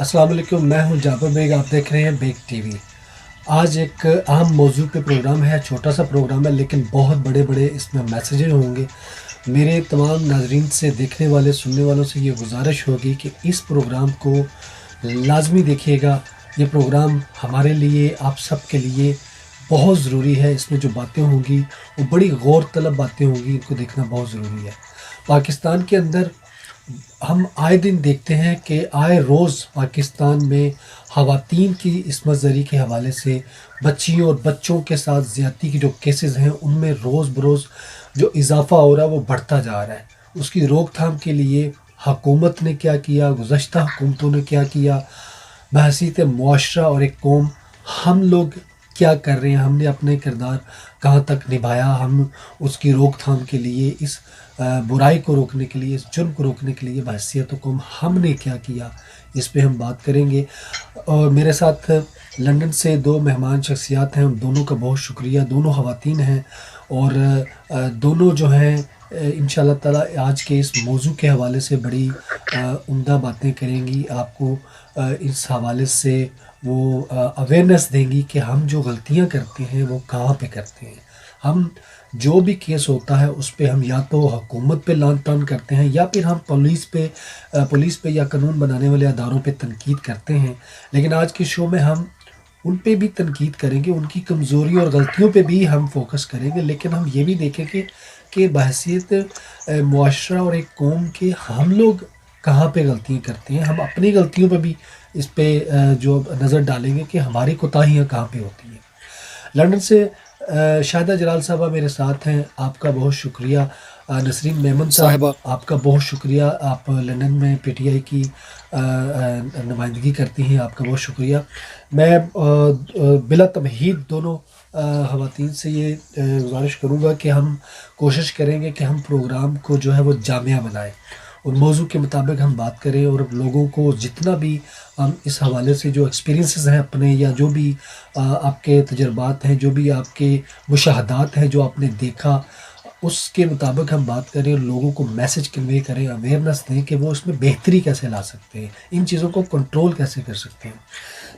السلام علیکم، میں ہوں جابر بیگ، آپ دیکھ رہے ہیں بیگ ٹی وی۔ آج ایک اہم موضوع پہ پروگرام ہے، چھوٹا سا پروگرام ہے لیکن بہت بڑے بڑے اس میں میسیجز ہوں گے۔ میرے تمام ناظرین سے، دیکھنے والے سننے والوں سے یہ گزارش ہوگی کہ اس پروگرام کو لازمی دیکھیے گا۔ یہ پروگرام ہمارے لیے، آپ سب کے لیے بہت ضروری ہے۔ اس میں جو باتیں ہوں گی وہ بڑی غور طلب باتیں ہوں گی، ان کو دیکھنا بہت ضروری ہے۔ پاکستان کے اندر ہم آئے دن دیکھتے ہیں کہ آئے روز پاکستان میں خواتین کی عصمت زری کے حوالے سے بچیوں اور بچوں کے ساتھ زیادتی کی جو کیسز ہیں ان میں روز بروز جو اضافہ ہو رہا ہے وہ بڑھتا جا رہا ہے۔ اس کی روک تھام کے لیے حکومت نے کیا کیا، گزشتہ حکومتوں نے کیا کیا، بحیثیت معاشرہ اور ایک قوم ہم لوگ کیا کر رہے ہیں، ہم نے اپنے کردار کہاں تک نبھایا، ہم اس کی روک تھام کے لیے، اس برائی کو روکنے کے لیے، اس جرم کو روکنے کے لیے بحیثیت قوم ہم نے کیا کیا، اس پہ ہم بات کریں گے۔ اور میرے ساتھ لندن سے دو مہمان شخصیات ہیں، ان دونوں کا بہت شکریہ۔ دونوں خواتین ہیں اور دونوں جو ہیں انشاء اللہ تعالیٰ آج کے اس موضوع کے حوالے سے بڑی عمدہ باتیں کریں گی، آپ کو اس حوالے سے وہ اویئرنیس دیں گی کہ ہم جو غلطیاں کرتے ہیں وہ کہاں پہ کرتے ہیں۔ ہم جو بھی کیس ہوتا ہے اس پہ ہم یا تو حکومت پہ لان تان کرتے ہیں یا پھر ہم پولیس پہ یا قانون بنانے والے اداروں پہ تنقید کرتے ہیں، لیکن آج کے شو میں ہم ان پہ بھی تنقید کریں گے، ان کی کمزوری اور غلطیوں پہ بھی ہم فوکس کریں گے، لیکن ہم یہ بھی دیکھیں گے کہ بحیثیت معاشرہ اور ایک قوم کے ہم لوگ کہاں پہ غلطیاں کرتے ہیں، ہم اپنی غلطیوں پہ بھی اس پہ جو نظر ڈالیں گے کہ ہماری کوتاہیاں کہاں پہ ہوتی ہیں۔ لندن سے شاہدہ جلال صاحبہ میرے ساتھ ہیں، آپ کا بہت شکریہ۔ نسرین میمن صاحب، صاحبہ آپ کا بہت شکریہ، آپ لندن میں پی ٹی آئی کی نمائندگی کرتی ہیں، آپ کا بہت شکریہ۔ میں بلا تمہید دونوں خواتین سے یہ گزارش کروں گا کہ ہم کوشش کریں گے کہ ہم پروگرام کو جو ہے وہ جامعہ بنائیں اور موضوع کے مطابق ہم بات کریں، اور لوگوں کو جتنا بھی ہم اس حوالے سے جو ایکسپیرینسز ہیں اپنے، یا جو بھی آپ کے تجربات ہیں، جو بھی آپ کے مشاہدات ہیں، جو آپ نے دیکھا، اس کے مطابق ہم بات کریں اور لوگوں کو میسج کنوے کریں، اویئرنیس دیں کہ وہ اس میں بہتری کیسے لا سکتے ہیں، ان چیزوں کو کنٹرول کیسے کر سکتے ہیں۔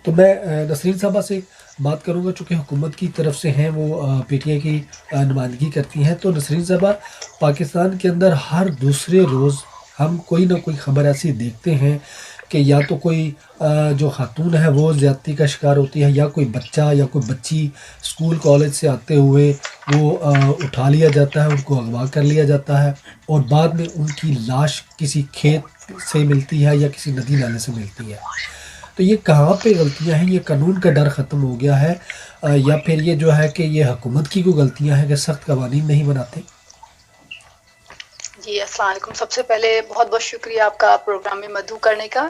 تو میں نسرین صاحبہ سے بات کروں گا، چونکہ حکومت کی طرف سے ہیں، وہ پی ٹی آئی کی نمائندگی کرتی ہیں۔ تو نسرین صاحبہ، پاکستان کے اندر ہر دوسرے روز ہم کوئی نہ کوئی خبر ایسی دیکھتے ہیں کہ یا تو کوئی جو خاتون ہے وہ زیادتی کا شکار ہوتی ہے، یا کوئی بچہ یا کوئی بچی اسکول کالج سے آتے ہوئے وہ اٹھا لیا جاتا ہے، ان کو اغوا کر لیا جاتا ہے، اور بعد میں ان کی لاش کسی کھیت سے ملتی ہے یا کسی ندی نالے سے ملتی ہے۔ تو یہ کہاں پہ غلطیاں ہیں؟ یہ قانون کا ڈر ختم ہو گیا ہے، یا پھر یہ جو ہے کہ یہ حکومت کی کوئی غلطیاں ہیں کہ سخت قوانین نہیں بناتے؟ جی السلام علیکم۔ سب سے پہلے بہت بہت شکریہ آپ کا پروگرام میں مدعو کرنے کا۔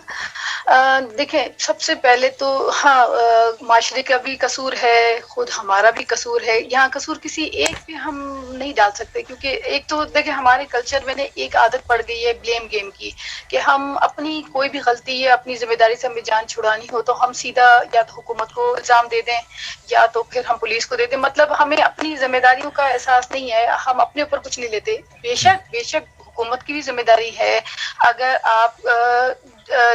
دیکھیں، سب سے پہلے تو ہاں، معاشرے کا بھی قصور ہے، خود ہمارا بھی قصور ہے، یہاں قصور کسی ایک پہ ہم نہیں ڈال سکتے، کیونکہ ایک تو دیکھیں ہمارے کلچر میں نے ایک عادت پڑ گئی ہے بلیم گیم کی، کہ ہم اپنی کوئی بھی غلطی ہے، اپنی ذمہ داری سے ہمیں جان چھڑانی ہو تو ہم سیدھا یا تو حکومت کو الزام دے دیں یا تو پھر ہم پولیس کو دے دیں، مطلب ہمیں اپنی ذمہ داریوں کا احساس نہیں ہے، ہم اپنے اوپر کچھ نہیں لیتے۔ جی بے شک حکومت کی بھی ذمہ داری ہے، اگر آپ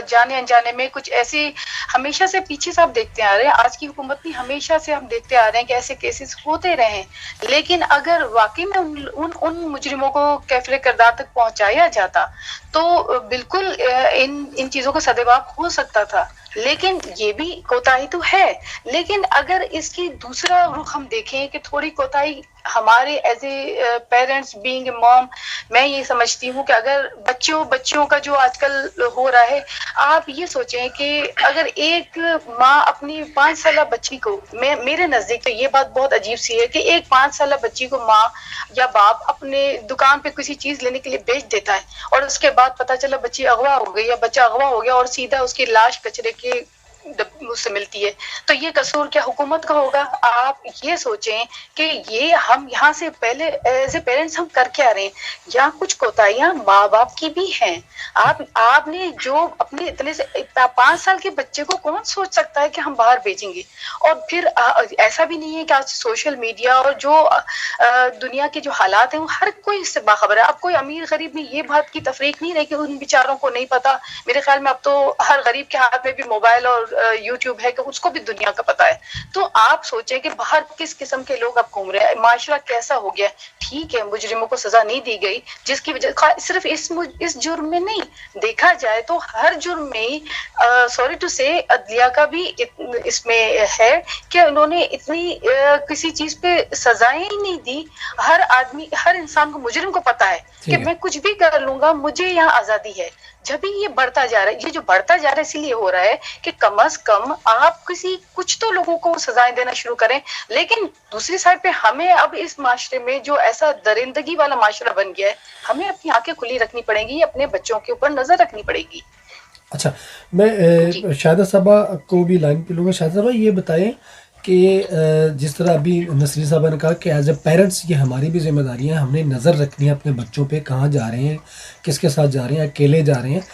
جانے انجانے میں کچھ ایسے ہمیشہ سے پیچھے سے آپ دیکھتے آ رہے ہیں، آج کی حکومت نہیں، ہمیشہ سے ہم دیکھتے آ رہے ہیں کہ ایسے کیسز ہوتے رہے ہیں، لیکن اگر واقعی میں ان مجرموں کو کیفر کردار تک پہنچایا جاتا تو بالکل ان چیزوں کا سدباب ہو سکتا تھا، لیکن یہ بھی کوتاہی تو ہے۔ لیکن اگر اس کی دوسرا رخ ہم دیکھیں کہ تھوڑی کوتاہی ہمارے as a parents being a mom, میں یہ سمجھتی ہوں کہ اگر بچوں کا جو آج کل ہو رہا ہے، آپ یہ سوچیں کہ اگر ایک ماں اپنی 5 سالہ بچی کو، میرے نزدیک تو یہ بات بہت عجیب سی ہے کہ ایک 5 سالہ بچی کو ماں یا باپ اپنے دکان پہ کسی چیز لینے کے لیے بیچ دیتا ہے، اور اس کے بعد پتہ چلا بچی اغوا ہو گئی یا بچہ اغوا ہو گیا اور سیدھا اس کی لاش کچرے کے उससे मिलती है। तो ये कसूर क्या हुकूमत का होगा? आप ये सोचें कि ये हम यहाँ से पहले एज ए पेरेंट्स हम कर क्या रहे हैं, या कुछ कोताहियां माँ बाप की भी हैं। आपने जो अपने इतने से 5 साल के बच्चे को कौन सोच सकता है कि हम बाहर भेजेंगे? और फिर ऐसा भी नहीं है कि आज सोशल मीडिया और जो दुनिया के जो हालात हैं वो हर कोई इससे बाखबर है। अब कोई अमीर गरीब में ये बात की तफरीक नहीं रही कि उन बेचारों को नहीं पता। मेरे ख्याल में अब तो हर गरीब के हाथ में भी मोबाइल और यूट्यूब है कि उसको भी दुनिया का पता है। तो आप सोचें कि बाहर किस किस्म के लोग अब घूम रहे हैं, माशरा कैसा हो गया। ठीक है, मुजरिमों को सजा नहीं दी गई, जिसकी वजह सिर्फ इस जुर्म में नहीं, देखा जाए तो हर जुर्म में सॉरी टू से अदलिया का भी इसमें है कि उन्होंने इतनी किसी चीज पे सजाएं ही नहीं दी। हर आदमी, हर इंसान को, मुजरिम को पता है कि मैं कुछ भी कर लूंगा, मुझे यहाँ आजादी है। जब भी ये बढ़ता जा रहा है, ये जो बढ़ता जा रहा है इसीलिए हो रहा है कि कम अज कम आप कुछ तो लोगों को सजाएं देना शुरू करें। लेकिन दूसरी साइड पे हमें अब इस माशरे में जो ऐसा दरिंदगी वाला माशरा बन गया है, हमें अपनी आंखें खुली रखनी पड़ेंगी, अपने बच्चों के ऊपर नजर रखनी पड़ेगी। अच्छा, मैं शाहिदा साहबा को भी लाइन पे लूँगा। शाहिदा साहबा, ये बताएं कि जिस तरह अभी नसरीन साहबा ने कहा कि एज ए पेरेंट्स ये हमारी भी जिम्मेदारी है, हमने नज़र रखनी है अपने बच्चों पे, कहाँ जा रहे हैं, किसके साथ जा रहे हैं, अकेले जा रहे हैं।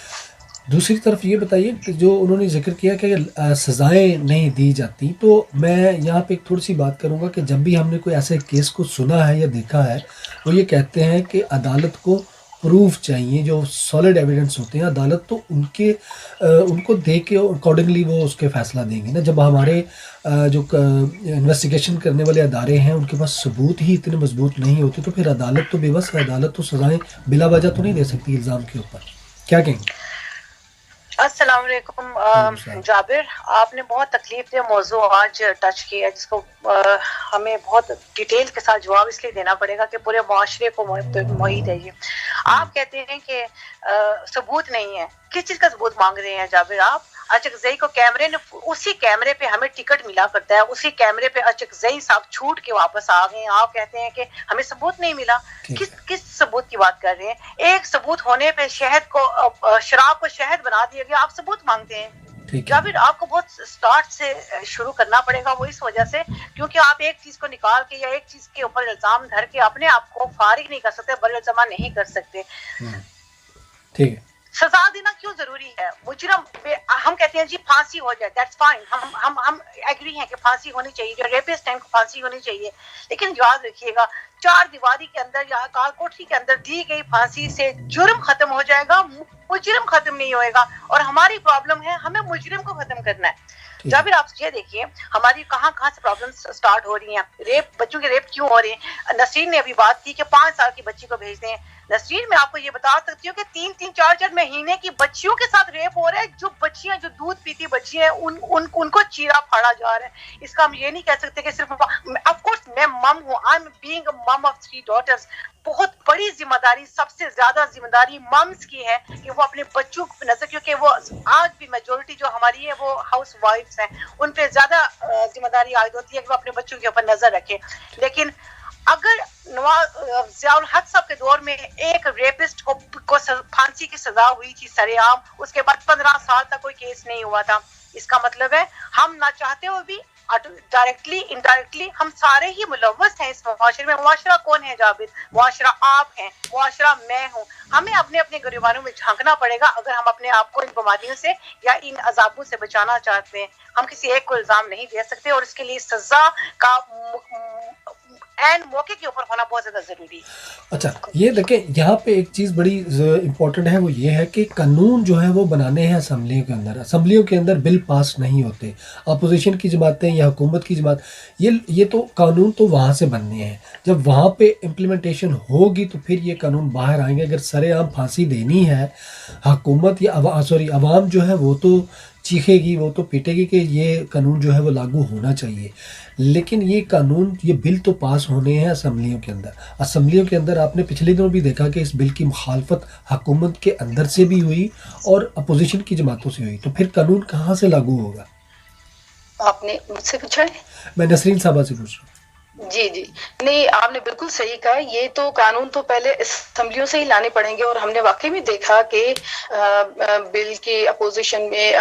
दूसरी तरफ ये बताइए कि जो उन्होंने जिक्र किया कि सज़ाएं नहीं दी जाती, तो मैं यहाँ पे एक थोड़ी सी बात करूँगा कि जब भी हमने कोई ऐसे केस को सुना है या देखा है, वो ये कहते हैं कि अदालत को प्रूफ चाहिए, जो सॉलिड एविडेंस होते हैं, अदालत तो उनको दे के अकॉर्डिंगली वो उसके फैसला देंगे ना। जब हमारे जो इन्वेस्टिगेशन करने वाले अदारे हैं उनके पास सबूत ही इतने मजबूत नहीं होते, तो फिर अदालत तो बेबस है, अदालत तो सज़ाएं बिला वजह तो नहीं दे सकती इल्ज़ाम के ऊपर। क्या कहेंगे? अस्सलाम वालेकुम जाबिर, आपने बहुत तकलीफ दे मौजू आज टच किया, जिसको हमें बहुत डिटेल के साथ जवाब इसलिए देना पड़ेगा कि पूरे मुआशरे को मुहित है ये। आप कहते हैं कि सबूत नहीं है, किस चीज़ का सबूत मांग रहे हैं जाबिर आप? अचकजई को कैमरे ने, उसी कैमरे पे हमें टिकट मिला करता है, उसी कैमरे पे अचकजई साहब छूट के वापस आ गए। आप कहते हैं कि हमें सबूत नहीं मिला। किस सबूत की बात कर रहे हैं? एक सबूत होने पे शहद को, शराब को शहद बना दिया गया, आप सबूत मांगते हैं। जाबिर, आपको बहुत स्टार्ट से शुरू करना पड़ेगा। वो इस वजह से क्योंकि आप एक चीज को निकाल के या एक चीज के ऊपर इल्जाम धर के अपने आप को फारिग नहीं कर सकते, बरइल्जमा नहीं कर सकते। ठीक है, सजा देना क्यों जरूरी है? मुजरम हम कहते हैं जी फांसी हो जाए, दैट्स फाइन, हम एग्री हैं कि फांसी होनी चाहिए, जो रेपिस्ट हैं को फांसी होनी चाहिए। लेकिन याद रखिएगा, 4 दीवारी के अंदर या काल कोठरी के अंदर दी गई फांसी से जुर्म खत्म हो जाएगा, मुजरिम खत्म नहीं होएगा। और हमारी प्रॉब्लम है, हमें मुजरिम को खत्म करना है। जाबिर, आप ये देखिए हमारी कहाँ से प्रॉब्लम्स स्टार्ट हो रही हैं। रेप, बच्चों के रेप क्यों हो रहे हैं? नसरीन ने अभी बात की कि 5 साल की बच्ची को भेज दें। नसरीन, मैं आपको ये बता सकती हूँ कि 3-3, 4-4 महीने की बच्चियों के साथ रेप हो रहा है। जो बच्चियां, जो दूध पीती बच्चियां हैं, उनको चीरा फाड़ा जा रहा है। इसका हम ये नहीं कह सकते कि सिर्फ, ऑफ कोर्स मैं मम हूँ, आई एम बीइंग अ मम ऑफ 3 डॉटर्स। बहुत बड़ी जिम्मेदारी, सबसे ज्यादा जिम्मेदारी मम्स की है कि वो अपने बच्चों को नजर, क्योंकि वो आज भी मेजोरिटी जो हमारी है वो हाउस वाइफ्स हैं, उन पे ज्यादा जिम्मेदारी आयद होती है कि वो अपने बच्चों के ऊपर नजर रखें। लेकिन अगर ज़ियाउल हक साहब के दौर में एक रेपिस्ट को फांसी की सजा हुई थी सरेआम, उसके बाद 15 साल तक कोई केस नहीं हुआ था, इसका मतलब है हम ना चाहते हुए भी डायरेक्टली इनडायरेक्टली हम सारे ही मुलव्वस हैं इस मुआशरे में। मुआशरा कौन है जाबिर? मुआशरा आप हैं, मुआशरा मैं हूँ। हमें अपने अपने गिरबानों में झांकना पड़ेगा अगर हम अपने आप को इन बीमारियों से या इन अजाबों से बचाना चाहते हैं। हम किसी एक को इल्जाम नहीं दे सकते और इसके लिए सजा का एंड मौके के ऊपर होना बहुत ज्यादा जरूरी है। अच्छा, ये देखें, यहाँ पे एक चीज़ बड़ी इम्पोर्टेंट है, वो ये है कि कानून जो है वो बनाने हैं असम्बलियों के अंदर। असम्बलियों के अंदर बिल पास नहीं होते। अपोजिशन की जमातें या हुकूमत की जमात, ये तो कानून तो वहाँ से बनने हैं। जब वहाँ पे इम्प्लीमेंटेशन होगी तो फिर ये कानून बाहर आएंगे। अगर सरेआम फांसी देनी है, हुकूमत या अवाम जो है वो तो चीखेगी, वो तो पीटेगी कि ये कानून जो है वो लागू होना चाहिए। लेकिन ये कानून, ये बिल तो पास होने हैं असम्बलियों के अंदर। असम्बलियों के अंदर आपने पिछले दिनों भी देखा कि इस बिल की मुखालफत हुकूमत के अंदर से भी हुई और अपोजिशन की जमातों से हुई, तो फिर कानून कहाँ से लागू होगा? आपने मुझसे पूछा है? मैं नसरीन साहबा से पूछ रहा हूँ। जी जी, नहीं आपने बिल्कुल सही कहा। ये तो कानून तो पहले असेंबलियों से ही लाने पड़ेंगे, और हमने वाकई में देखा कि बिल के अपोजिशन में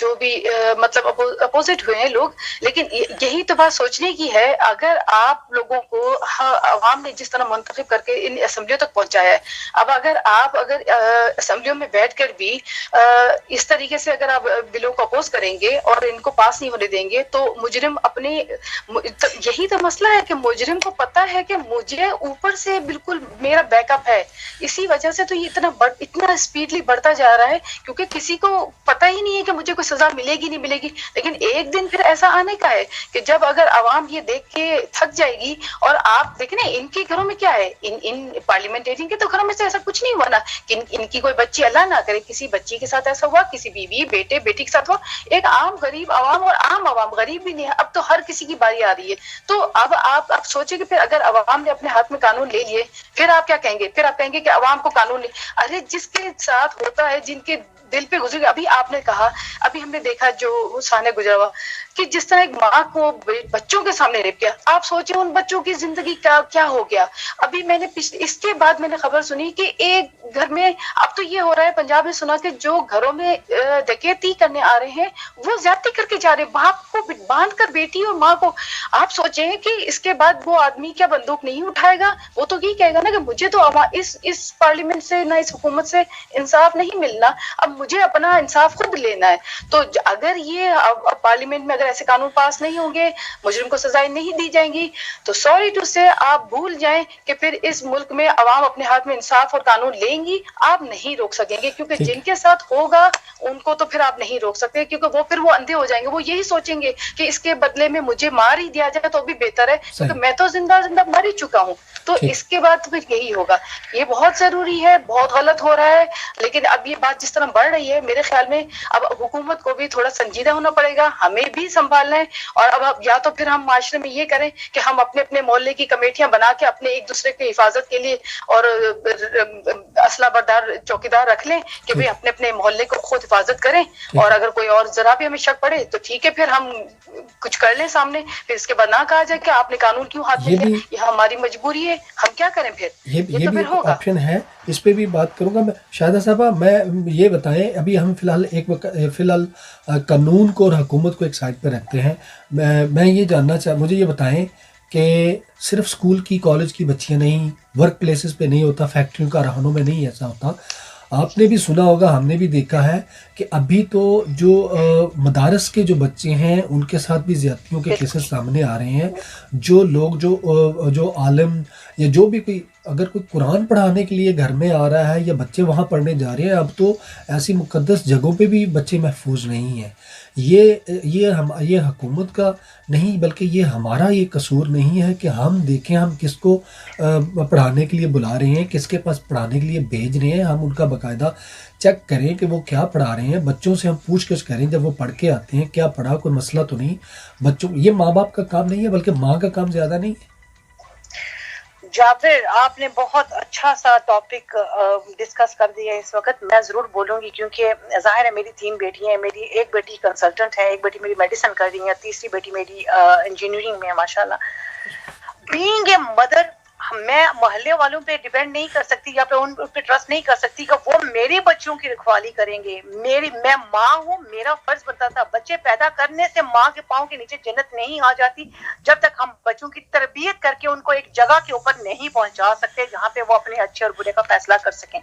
जो भी मतलब अपोजिट हुए हैं लोग। लेकिन यही तो बात सोचने की है, अगर आप लोगों को अवाम ने जिस तरह मुंतखब करके इन असेंबलियों तक पहुंचाया है, अब अगर असेंबलियों में बैठ कर भी इस तरीके से अगर आप बिलों को अपोज करेंगे और इनको पास नहीं होने देंगे, तो मुजरिम अपने यही तो मसला है कि मुजरिम को पता है कि मुझे ऊपर से बिल्कुल मेरा बैकअप है। इसी वजह से तो ये इतना स्पीडली बढ़ता जा रहा है, क्योंकि किसी को पता ही नहीं है कि मुझे कोई सजा मिलेगी नहीं मिलेगी। लेकिन एक दिन फिर ऐसा आने का है कि जब अगर आवाम ये देख के थक जाएगी, और आप देखें ना इनके घरों में क्या है, इन पार्लियामेंटेरियन के तो घरों में से ऐसा कुछ नहीं हुआ ना कि इनकी कोई बच्ची, अल्लाह ना करे किसी बच्ची के साथ ऐसा हुआ, किसी बीवी बेटे बेटी के साथ हुआ। एक आम गरीब आवाम, और आम आवाम गरीब भी नहीं है, अब तो हर किसी की बारी आ रही है। तो अब आप सोचिए कि फिर अगर अवाम ने अपने हाथ में कानून ले लिए, फिर आप क्या कहेंगे? फिर आप कहेंगे कि अवाम को कानून नहीं। अरे जिसके साथ होता है, जिनके दिल पे गुजर, अभी आपने कहा, अभी हमने देखा जो साने गुजरा हुआ, कि जिस तरह एक माँ को बच्चों के सामने रेप किया, आप सोचिए उन बच्चों की जिंदगी का क्या हो गया। अभी मैंने इसके बाद मैंने खबर सुनी कि एक घर में, अब तो ये हो रहा है पंजाब में, सुना कि जो घरों में डकैती करने आ रहे हैं वो ज्यादती करके जा रहे हैं, बाप को बांध कर बेटी और माँ को। आप सोचें कि इसके बाद वो आदमी क्या बंदूक नहीं उठाएगा? वो तो ये कहेगा ना कि मुझे तो इस पार्लियामेंट से ना इस हुकूमत से इंसाफ नहीं मिलना, अब मुझे अपना इंसाफ खुद लेना है। तो अगर ये पार्लियामेंट में अगर ऐसे कानून पास नहीं होंगे, मुजरिम को सजाएं नहीं दी जाएंगी, तो सॉरी टू से आप भूल जाएं कि फिर इस मुल्क में अवाम अपने हाथ में इंसाफ और कानून लेंगी, आप नहीं रोक सकेंगे। क्योंकि जिनके साथ होगा उनको तो फिर आप नहीं रोक सकते, क्योंकि वो अंधे हो जाएंगे। वो यही सोचेंगे कि इसके बदले में मुझे मार ही दिया जाए तो भी बेहतर है, क्योंकि मैं तो जिंदा मर ही चुका हूँ। तो इसके बाद तो फिर यही होगा। ये बहुत जरूरी है, बहुत गलत हो रहा है। लेकिन अब ये बात जिस तरह बढ़ रही है, मेरे ख्याल में अब हुकूमत को भी थोड़ा संजीदा होना पड़ेगा, हमें भी संभालना है। और अब या तो फिर हम माशरे में ये करें कि हम अपने अपने मोहल्ले की कमेटियां बना के अपने एक दूसरे की हिफाजत के लिए और असला बरदार चौकीदार रख लें कि भाई अपने अपने मोहल्ले को खुद हिफाजत करें, और अगर कोई और जरा भी हमें शक पड़े तो ठीक है, फिर हम कुछ कर लें सामने। फिर इसके बाद ना कहा जाए कि आपने कानून क्यों हाथ में लिया, ये हमारी मजबूरी है, हम क्या करें फिर। ये तो भी ऑप्शन है, इस पे भी बात करूंगा मैं। शाहिदा साहबा, मैं ये बताएं, अभी हम फिलहाल कानून को और हुकूमत को एक साइड पे रखते हैं। मैं ये मुझे ये बताएं कि सिर्फ स्कूल की कॉलेज की बच्चियां नहीं, वर्क प्लेसेस पे नहीं होता, फैक्ट्रियों कारखानों में नहीं ऐसा होता। आपने भी सुना होगा, हमने भी देखा है कि अभी तो जो मदारस के जो बच्चे हैं उनके साथ भी ज़्यादतियों के केसेस सामने आ रहे हैं। जो लोग जो आलिम या जो भी कोई, अगर कोई कुरान पढ़ाने के लिए घर में आ रहा है या बच्चे वहाँ पढ़ने जा रहे हैं, अब तो ऐसी मुक़द्दस जगहों पे भी बच्चे महफूज नहीं हैं। ये हुकूमत का नहीं, बल्कि ये हमारा ये कसूर नहीं है कि हम देखें हम किसको पढ़ाने के लिए बुला रहे हैं, किसके पास पढ़ाने के लिए भेज रहे हैं। हम उनका बाकायदा चेक करें कि वो क्या पढ़ा रहे हैं। बच्चों से हम पूछताछ करें जब वो पढ़ के आते हैं, क्या पढ़ा, कोई मसला तो नहीं। बच्चों, ये माँ बाप का काम नहीं है, बल्कि माँ का काम ज़्यादा नहीं है। जाबिर, आपने बहुत अच्छा सा टॉपिक डिस्कस कर दिया इस वक्त। मैं ज़रूर बोलूँगी, क्योंकि ज़ाहिर है मेरी 3 बेटियां हैं। मेरी एक बेटी कंसल्टेंट है, एक बेटी मेरी मेडिसिन कर रही है, तीसरी बेटी मेरी इंजीनियरिंग में है माशाल्लाह। बीइंग ए मदर, मैं मोहल्ले वालों पे डिपेंड नहीं कर सकती या उन पे ट्रस्ट नहीं कर सकती कि वो मेरे बच्चों की रखवाली करेंगे। मैं माँ हूँ, मेरा फर्ज बनता था। बच्चे पैदा करने से माँ के पाँव के नीचे जन्नत नहीं आ जाती जब तक हम बच्चों की तरबियत करके उनको एक जगह के ऊपर नहीं पहुंचा सकते जहाँ पे वो अपने अच्छे और बुरे का फैसला कर सकें।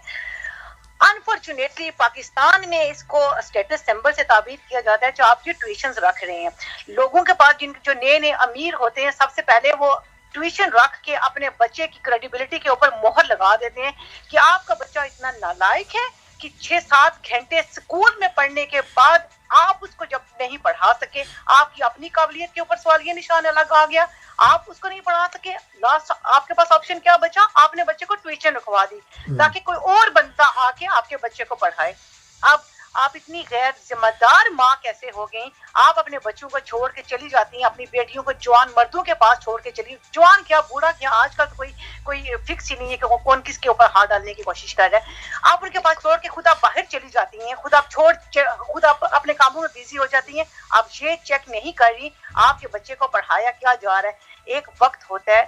अनफॉर्चुनेटली पाकिस्तान में इसको स्टेटस सिंबल से ताबीर किया जाता है। जो आप जो ट्यूशंस रख रहे हैं, लोगों के पास जो नए अमीर होते हैं, सबसे पहले वो ट्यूशन रख के अपने बच्चे की क्रेडिबिलिटी के ऊपर मोहर लगा देते हैं कि आपका बच्चा इतना नालायक है कि 6-7 घंटे स्कूल में पढ़ने के बाद आप उसको जब नहीं पढ़ा सके, आपकी अपनी काबिलियत के ऊपर सवालिया निशान अलग आ गया, आप उसको नहीं पढ़ा सके, लास्ट आपके पास ऑप्शन क्या बचा? आपने बच्चे को ट्यूशन रखवा दी ताकि कोई और बंदा आके आपके बच्चे को पढ़ाए। अब आप इतनी गैर जिम्मेदार माँ कैसे हो गई? आप अपने बच्चों को छोड़ के चली जाती हैं, अपनी बेटियों को जवान मर्दों के पास छोड़ के चली। जवान क्या, बूढ़ा क्या, आजकल तो कोई फिक्स ही नहीं है कि कौन किसके ऊपर हाथ डालने की कोशिश कर रहा है। आप उनके पास छोड़ के खुद आप बाहर चली जाती हैं, खुद आप अपने कामों में बिजी हो जाती हैं। आप ये चेक नहीं कर रही आपके बच्चे को पढ़ाया क्या जा रहा है। ایک وقت ہوتا ہے.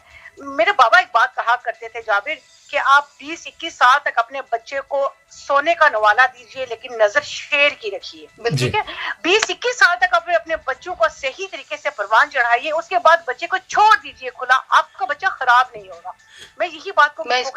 میرے بابا ایک بات کہا کرتے تھے جابر کہ آپ 20-21 سال تک اپنے بچے کو سونے کا نوالا دیجئے لیکن نظر شیر کی رکھیے. ٹھیک ہے, 20-21 سال تک اپنے بچوں کو صحیح طریقے سے پروان چڑھائیے, اس کے بعد بچے کو چھوڑ دیجئے کھلا, آپ کا بچہ خراب نہیں ہوگا. میں یہی بات کو فوکس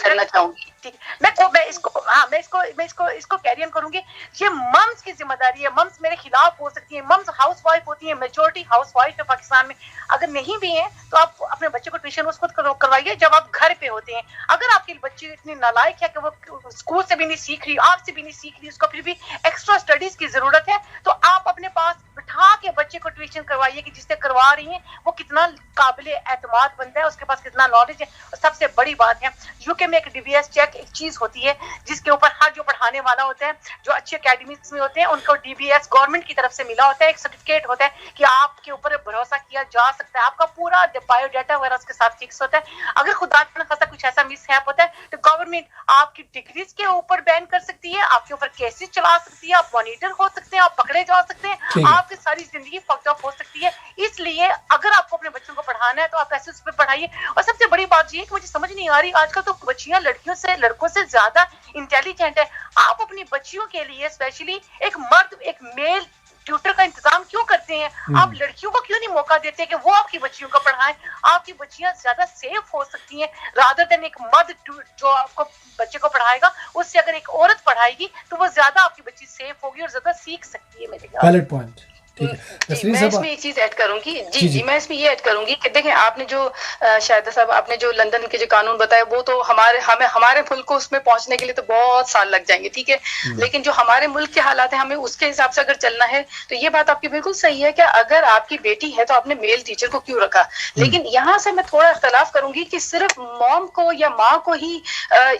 کرنا چاہوں گی. ٹھیک, میں اس کو کیری آن کروں گی. یہ ممز کی ذمہ داری ہے. ممز میرے خلاف ہو سکتی ہیں, ممز ہاؤس وائف ہوتی ہیں, میجورٹی ہاؤس وائف ہے پاکستان میں. اگر نہیں بھی ہیں تو آپ اپنے بچے کو ٹیوشن اس خود کروائیے جب آپ گھر پہ ہوتے ہیں. اگر آپ کی بچی اتنی نالائق ہے کہ وہ اسکول سے بھی نہیں سیکھ رہی, آپ سے بھی نہیں سیکھ رہی, اس کو پھر بھی ایکسٹرا اسٹڈیز کی ضرورت ہے, تو آپ اپنے پاس بٹھا کے بچے کو ٹیوشن کروائیے کہ جس سے کروا رہی ہیں وہ کتنا قابل اعتماد بنتا ہے, اس کے پاس کتنا نالج ہے. اور سب سے بڑی بات ہے, یو کے میں ایک DBS چیک ایک چیز ہوتی ہے جس کے اوپر ہر جو پڑھانے والا ہوتا ہے, جو اچھے اکیڈمیز میں ہوتے ہیں, ان کو DBS گورنمنٹ کی طرف سے ملا ہوتا ہے, ایک سرٹیفکیٹ ہوتا ہے کہ آپ کے اوپر بھروسہ کیا جا سکتا ہے, آپ کا پورا بایو ڈیٹا وغیرہ اس کے ساتھ فکس ہوتا ہے. اگر خدا نہ خاصا کچھ ایسا مس ہیپ ہوتا ہے تو گورنمنٹ آپ کی ڈگریز کے اوپر بین کر سکتی ہے, آپ کے اوپر کیسز چلا سکتی ہے, آپ مانیٹر ہو سکتے ہیں, آپ پکڑے جا سکتے ہیں, آپ کی ساری زندگی فکڈ اپ ہو سکتی ہے. اس لیے اگر آپ کو اپنے بچوں کو پڑھانا ہے تو آپ ایسے اس پہ پڑھائیے. اور سب سے بڑی بات یہ ہے کہ مجھے سمجھ نہیں آ رہی, آج کل تو بچیاں لڑکیوں سے لڑکوں سے زیادہ انٹیلیجنٹ ہے. آپ اپنی بچیوں کے لیے اسپیشلی ایک مرد, ایک میل ٹیوٹر کا انتظام کیوں کرتے ہیں؟ آپ لڑکیوں کو کیوں نہیں موقع دیتے کہ وہ آپ کی بچیوں کو پڑھائیں؟ آپ کی بچیاں زیادہ سیف ہو سکتی ہیں رادر دین ایک مرد جو آپ کو بچے کو پڑھائے گا. اس سے اگر ایک عورت پڑھائے گی تو وہ زیادہ آپ کی بچی سیف ہوگی اور زیادہ سیکھ سکتی ہے. میرے خیال ویلڈ پوائنٹ. میں اس میں ایک چیز ایڈ کروں گی. جی میں اس میں یہ ایڈ کروں گی کہ دیکھیں آپ نے جو شاہدہ صاحب آپ نے جو لندن کے جو قانون بتایا وہ تو ہمارے ملک کو اس میں پہنچنے کے لیے تو بہت سال لگ جائیں گے, ٹھیک ہے, لیکن جو ہمارے ملک کے حالات ہیں ہمیں اس کے حساب سے اگر چلنا ہے تو یہ بات آپ کی بالکل صحیح ہے کہ اگر آپ کی بیٹی ہے تو آپ نے میل ٹیچر کو کیوں رکھا. لیکن یہاں سے میں تھوڑا اختلاف کروں گی کہ صرف موم کو یا ماں کو ہی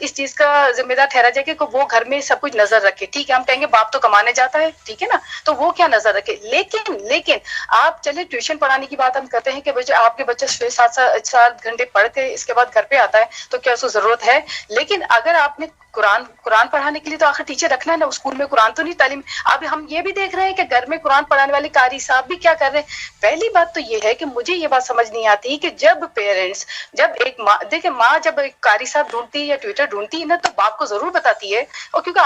اس چیز کا ذمہ دار ٹھہرا جائے کہ وہ گھر میں سب کچھ نظر رکھے. ٹھیک ہے, ہم کہیں گے باپ تو کمانے جاتا ہے, ٹھیک ہے نا, تو وہ کیا نظر رکھے. لیکن آپ چلے ٹیوشن پڑھانے کی بات ہم کرتے ہیں کہ آپ کے بچے 6-7 گھنٹے پڑھ کے اس کے بعد گھر پہ آتا ہے تو کیا اس کو ضرورت ہے. لیکن اگر آپ نے قرآن پڑھانے کے لیے تو آخر ٹیچر رکھنا ہے نا, اسکول میں قرآن تو نہیں تعلیم. اب ہم یہ بھی دیکھ رہے ہیں کہ گھر میں قرآن پڑھانے والے قاری صاحب بھی کیا کر رہے ہیں. پہلی بات تو یہ ہے کہ مجھے یہ بات سمجھ نہیں آتی کہ جب پیرنٹس, جب ایک ماں دیکھیں, ماں جب ایک قاری صاحب ڈھونڈتی ہے یا ٹیوٹر ڈھونڈتی ہے نا تو باپ کو ضرور بتاتی ہے, اور کیونکہ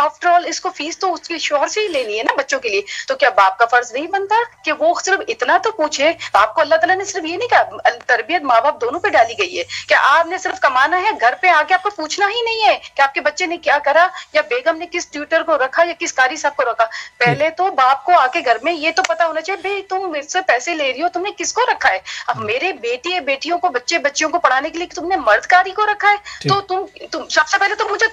آفٹر آل اس کو فیس تو اس کے شوہر سے ہی لینی ہے نا بچوں کے لیے, تو کیا باپ کا فرض نہیں بنتا کہ وہ صرف اتنا تو پوچھے. آپ کو اللہ تعالیٰ نے صرف یہ نہیں کہا, تربیت ماں باپ دونوں پہ ڈالی گئی ہے کہ آپ نے صرف کمانا ہے, گھر پہ آ کے آپ کو پوچھنا ہی نہیں ہے کہ آپ کے بچے نے کیا کرا یا بیگم نے کس ٹیوٹر کو رکھا یا کس قاری صاحب کو رکھا. پہلے تو باپ کو آ کے گھر میں یہ تو پتا ہونا چاہیے بھائی تم مجھ سے پیسے لے رہی ہو, تم نے کس کو رکھا ہے. اب میرے بیٹیوں کو بچیوں کو پڑھانے کے لیے تم نے مرد قاری کو رکھا ہے, تو تم سب سے پہلے تو مجھے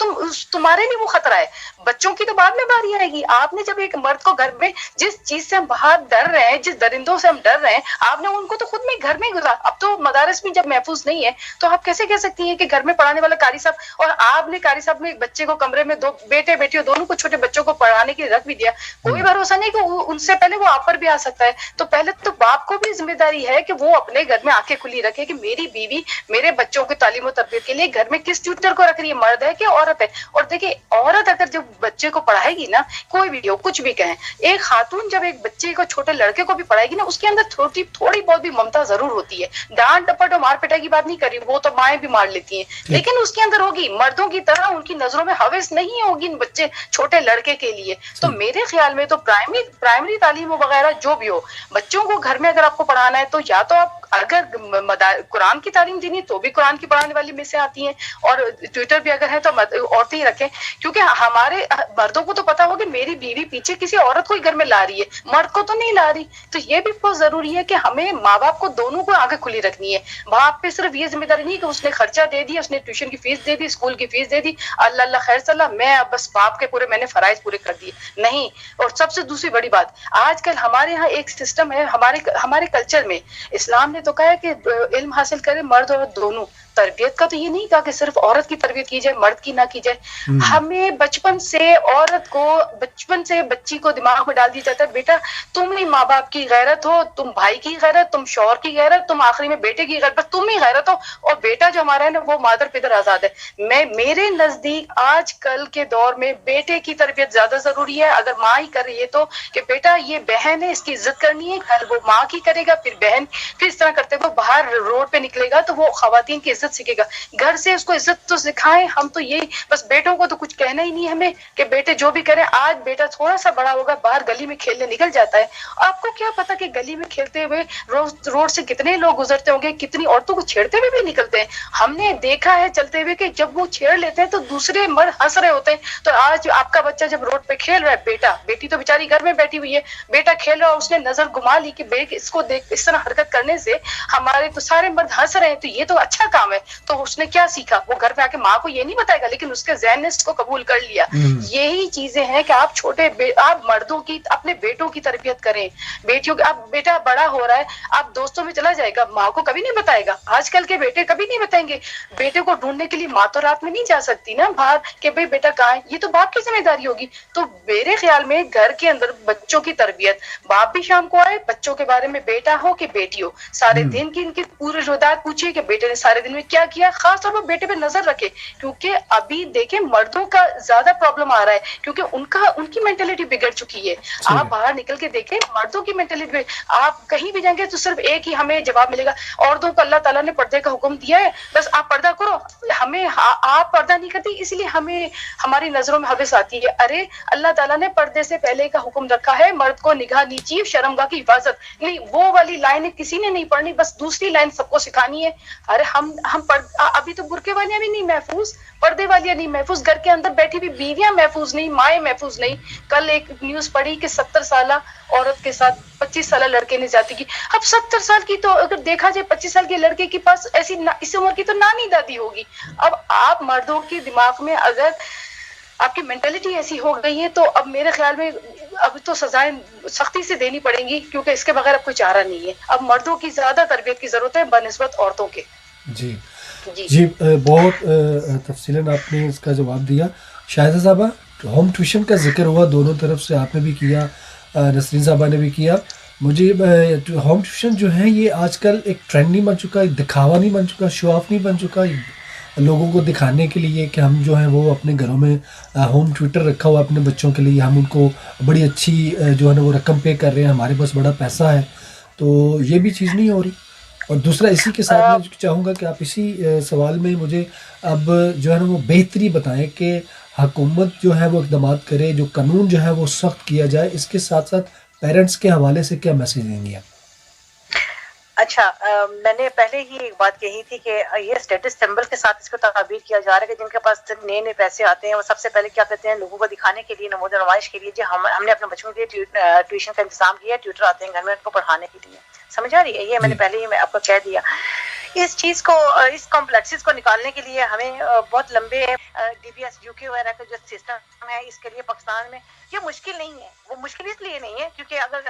تمہارے لیے وہ خطرہ ہے. بچوں کی تو بعد میں باری آئے گی. آپ نے جب ایک مرد کو گھر میں, جس چیز سے ہم باہر ڈر رہے ہیں, جس درندوں سے ہم ڈر رہے ہیں, آپ نے ان کو تو خود میں گھر میں گزارا. اب تو مدارس میں جب محفوظ نہیں ہے تو آپ کیسے کہہ سکتی ہیں کہ گھر میں پڑھانے والا قاری صاحب, اور آپ نے قاری صاحب نے ایک بچے کو کمرے میں, دو بیٹے بیٹیوں دونوں کو, چھوٹے بچوں کو پڑھانے کے لیے رکھ بھی دیا. کوئی بھروسہ نہیں کہ ان سے پہلے وہ آپ پر بھی آ سکتا ہے. تو پہلے تو باپ کو بھی ذمہ داری ہے کہ وہ اپنے گھر میں آنکھیں کھلی رکھے کہ میری بیوی میرے بچوں کی تعلیم و تربیت کے لیے گھر میں کس ٹیوٹر کو رکھ رہی ہے, مرد ہے کہ عورت ہے. اور دیکھیں عورت اگر جب بچے کو پڑھائے گی نا, کوئی بھی ہو کچھ بھی کہیں, ایک خاتون جب ایک بچے کو, چھوٹے لڑکے کو بھی پڑھائے گی نا, اس کے اندر تھوڑی بہت بھی ممتا ضرور ہوتی ہے. ڈانٹ ڈپٹ اور مار پٹائی کی بات نہیں کر رہی, وہ تو مائیں بھی مار لیتی ہیں, لیکن اس کے اندر ہوگی. مردوں کی طرح ان کی نظروں میں ہوس نہیں ہوگی ان بچے چھوٹے لڑکے کے لیے. تو میرے خیال میں تو پرائمری تعلیم وغیرہ جو بھی ہو, بچوں کو گھر میں اگر آپ کو پڑھانا ہے تو یا تو آپ اگر قرآن کی تعلیم دینی تو بھی قرآن کی پڑھانے والی میں سے آتی ہیں, اور ٹویٹر بھی اگر ہے تو عورتیں ہی رکھیں, کیونکہ ہمارے مردوں کو تو پتا ہوگا کہ میری بیوی پیچھے کسی عورت کو ہی گھر میں لا رہی ہے, مرد کو تو نہیں لا رہی. تو یہ بھی بہت ضروری ہے کہ ہمیں ماں باپ کو دونوں کو آنکھیں کھلی رکھنی ہے. باپ پہ صرف یہ ذمہ داری نہیں کہ اس نے خرچہ دے دیا, اس نے ٹیوشن کی فیس دے دی, اسکول کی فیس دے دی, اللہ خیر صلی اللہ, میں بس باپ کے میں نے فرائض پورے کر دیے, نہیں. اور سب سے دوسری بڑی بات, آج کل ہمارے ہاں ایک سسٹم ہے, ہمارے کلچر میں اسلام نے تو کہا ہے کہ علم حاصل کرے مرد اور دونوں, तरबियत का तो ये नहीं कहा कि सिर्फ औरत की तरबियत की जाए, मर्द की ना की जाए। हमें बचपन से बच्ची को दिमाग में डाल दिया जाता है, बेटा तुम ही माँ बाप की गैरत हो, तुम भाई की गैरत, तुम शौहर की गैरत, तुम आखिरी में बेटे की गैरत, बस तुम ही गैरत हो, और बेटा जो हमारा है ना वो मादर पितर आजाद है। मेरे नजदीक आजकल के दौर में बेटे की तरबियत ज्यादा जरूरी है। अगर माँ ही कर रही है तो कि बेटा ये बहन है, इसकी इज्जत करनी है, कल वो माँ की करेगा, फिर बहन, फिर इस तरह करते हुए बाहर रोड पे निकलेगा तो वो खवातीन की इज्जत सीखेगा। घर से उसको इज्जत तो सिखाएं हम, तो ये बस बेटों को तो कुछ कहना ही नहीं है हमें कि बेटे जो भी करें। आज बेटा थोड़ा सा बड़ा होगा, बाहर गली में खेलने निकल जाता है, आपको क्या पता कि गली में खेलते हुए रोड से कितने लोग गुजरते होंगे, कितनी औरतों को छेड़ते हुए भी निकलते हैं। हमने देखा है चलते हुए कि जब वो छेड़ लेते हैं तो दूसरे मर्द हंस रहे होते हैं। तो आज आपका बच्चा जब रोड पे खेल रहा है, बेटा, बेटी तो बेचारी घर में बैठी हुई है, बेटा खेल रहा है, उसने नजर घुमा ली कि बेट इसको देख इस तरह हरकत करने से हमारे तो सारे मर्द हंस रहे हैं, तो ये तो अच्छा काम है। तो उसने क्या सीखा, वो घर पे आके माँ को ये नहीं बताएगा, लेकिन उसके ज़हन ने इसको कबूल कर लिया। यही चीजें हैं कि आप आप मर्दों की, अपने बेटों की तरबियत करें, बेटियों की। आप बेटा बड़ा हो रहा है, आप दोस्तों में चला जाएगा, माँ को कभी नहीं बताएगा। आजकल के बेटे कभी नहीं बताएंगे। बेटे को ढूंढने के लिए माँ तो रात में नहीं जा सकती ना बाहर कि भाई बेटा कहाँ है, ये तो बाप की जिम्मेदारी होगी। तो मेरे ख्याल में घर के अंदर बच्चों की तरबियत, बाप भी शाम को आए, बच्चों के बारे में, बेटा हो कि बेटी हो, सारे दिन की इनकी पूरी रोदात पूछिए कि बेटे ने सारे दिन में क्या किया। खास तौर पर बेटे पे नजर रखे, क्योंकि अभी देखें मर्दों का ज्यादा प्रॉब्लम आ रहा है, क्योंकि उनकी मेंटेलिटी बिगड़ चुकी है। आप बाहर निकल के देखें, मर्दों की मेंटेलिटी, आप कहीं भी जाएंगे तो सिर्फ एक ही हमें जवाब मिलेगा, औरतों को अल्लाह ताला ने पर्दे का हुक्म दिया है, बस आप पर्दा करो। आप पर्दा नहीं करती, इसलिए हमें हमारी नजरों में हवस आती है। अरे अल्लाह ताला ने पर्दे से पहले का हुक्म रखा है, मर्द को निगाह नीची, शर्मगाह की हिफाजत नहीं, वो वाली लाइन किसी ने नहीं पढ़नी, बस दूसरी लाइन सबको सिखानी है। अरे हम अभी तो बुरके वालियां भी नहीं महफूज, पर्दे वालियां नहीं महफूज, घर के अंदर बैठी भी बीवियां महफूज नहीं, माएँ महफूज नहीं। कल एक न्यूज पढ़ी कि 70 साल औरत के साथ 25 साल लड़के ने जाती की। अब 70 साल की तो अगर देखा जाए, 25 साल के लड़के के पास इस उम्र की तो नानी दादी होगी। अब आप मर्दों के दिमाग में अगर आपकी मेंटेलिटी ऐसी हो गई है तो अब मेरे ख्याल में अब तो सजाएं सख्ती से देनी पड़ेंगी, क्योंकि इसके बगैर अब कोई चारा नहीं है। अब मर्दों की ज्यादा तरबियत की जरूरत है बनिस्बत औरतों के। जी बहुत तफसीलन आपने इसका जवाब दिया। शाहिदा साहबा, होम ट्यूशन का जिक्र हुआ दोनों तरफ से, आपने भी किया, नसरीन साहबा ने भी किया। मुझे होम ट्यूशन जो है ये आजकल एक ट्रेंड नहीं बन चुका, एक दिखावा नहीं बन चुका, शो ऑफ नहीं बन चुका, लोगों को दिखाने के लिए कि हम जो है वो अपने घरों में होम ट्यूटर रखा हुआ अपने बच्चों के लिए, हम उनको बड़ी अच्छी जो है ना वो रकम पे कर रहे हैं, हमारे पास बड़ा पैसा है, तो ये भी चीज़ नहीं हो रही। और दूसरा इसी के साथ मैं चाहूँगा कि आप इसी सवाल में मुझे अब जो है ना वो बेहतरी बताएं कि हुकूमत जो है वो इक़दाम करे, जो कानून जो है वो सख्त किया जाए, इसके साथ साथ पेरेंट्स के हवाले से क्या मैसेज देंगे आप? अच्छा, मैंने पहले ही एक बात कही थी कि ये स्टेटस सिंबल के साथ इसको ताबीर किया जा रहा है कि जिनके पास नए नए पैसे आते हैं वो सबसे पहले क्या करते हैं, लोगों को दिखाने के लिए, नमोद नुमाइश के लिए, जो हमने अपने बच्चों के लिए ट्यूशन का इंतजाम किया, ट्यूटर आते हैं घर में उनको पढ़ाने के लिए। समझ आ रही है? ये मैंने पहले ही मैं आपको कह दिया। इस चीज को, इस कॉम्प्लेक्सेस को निकालने के लिए हमें बहुत लंबे डीबीएस यूके वगैरह का जो सिस्टम है, इसके लिए पाकिस्तान में ये मुश्किल नहीं है। वो मुश्किल इसलिए नहीं है क्योंकि अगर